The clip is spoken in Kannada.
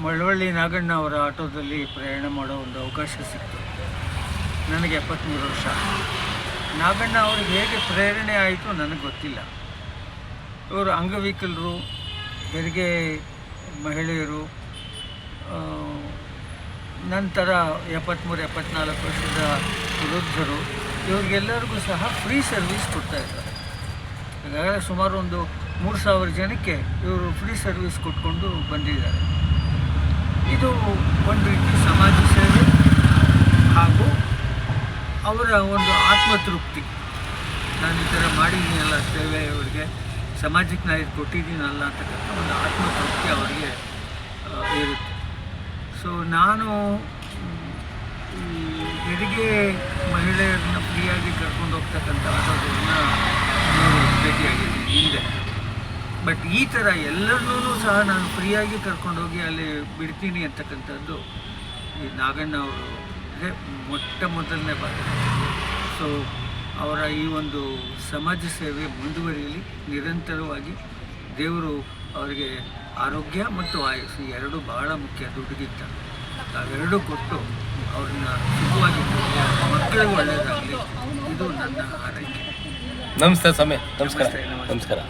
ಮಳವಳ್ಳಿ ನಾಗಣ್ಣ ಅವರ ಆಟೋದಲ್ಲಿ ಪ್ರಯಾಣ ಮಾಡೋ ಒಂದು ಅವಕಾಶ ಸಿಕ್ತು. ನನಗೆ 73 ವರ್ಷ. ನಾಗಣ್ಣ ಅವ್ರಿಗೆ ಹೇಗೆ ಪ್ರೇರಣೆ ಆಯಿತು ನನಗೆ ಗೊತ್ತಿಲ್ಲ. ಇವರು ಅಂಗವಿಕಲರು, ಹೆರಿಗೆ ಮಹಿಳೆಯರು, ನಂತರ 73-74 ವರ್ಷದ ವೃದ್ಧರು, ಇವ್ರಿಗೆಲ್ಲರಿಗೂ ಸಹ ಫ್ರೀ ಸರ್ವಿಸ್ ಕೊಡ್ತಾಯಿದ್ದಾರೆ. ಈಗಾಗಲೇ ಸುಮಾರು ಒಂದು 3000 ಜನಕ್ಕೆ ಇವರು ಫ್ರೀ ಸರ್ವಿಸ್ ಕೊಟ್ಕೊಂಡು ಬಂದಿದ್ದಾರೆ. ಇದು ಒಂದು ರೀತಿ ಸಮಾಜ ಸೇವೆ ಹಾಗೂ ಅವರ ಒಂದು ಆತ್ಮತೃಪ್ತಿ. ನಾನು ಈ ಥರ ಮಾಡಿದ್ದೀನಲ್ಲ ಸೇವೆ, ಅವರಿಗೆ ಸಮಾಜಕ್ಕೆ ನಾನು ಇದು ಕೊಟ್ಟಿದ್ದೀನಲ್ಲ ಅಂತಕ್ಕಂಥ ಒಂದು ಆತ್ಮತೃಪ್ತಿ ಅವರಿಗೆ ಇರುತ್ತೆ. ಸೊ ನಾನು ಈ ಹೆರಿಗೆ ಮಹಿಳೆಯರನ್ನ ಫ್ರೀಯಾಗಿ ಕರ್ಕೊಂಡು ಹೋಗ್ತಕ್ಕಂಥ ಆಟೋದನ್ನ ಭೇಟಿಯಾಗಿದ್ದೀನಿ ಹಿಂದೆ. ಬಟ್ ಈ ಥರ ಎಲ್ಲರನ್ನೂ ಸಹ ನಾನು ಫ್ರೀಯಾಗಿ ಕರ್ಕೊಂಡೋಗಿ ಅಲ್ಲಿ ಬಿಡ್ತೀನಿ ಅಂತಕ್ಕಂಥದ್ದು ಈ ನಾಗಣ್ಣ ಅವರು ಮೊಟ್ಟ ಮೊದಲನೇ ಬಾರಿ. ಸೊ ಅವರ ಈ ಒಂದು ಸಮಾಜ ಸೇವೆ ಮುಂದುವರಿಯಲಿ, ನಿರಂತರವಾಗಿ. ದೇವರು ಅವರಿಗೆ ಆರೋಗ್ಯ ಮತ್ತು ಆಯುಸ್ಸು ಎರಡೂ ಬಹಳ ಮುಖ್ಯ, ದುಡ್ಡಿಗಿಂತ. ಅವೆರಡೂ ಕೊಟ್ಟು ಅವ್ರನ್ನ ಸುಖವಾಗಿ ಮಕ್ಕಳಿಗೂ ಒಳ್ಳೆಯದಾಗಲಿ, ಇದು ನನ್ನ ಹಾರೈಕೆ. ನಮಸ್ತೆ ಸ್ವಾಮಿ. ನಮಸ್ಕಾರ.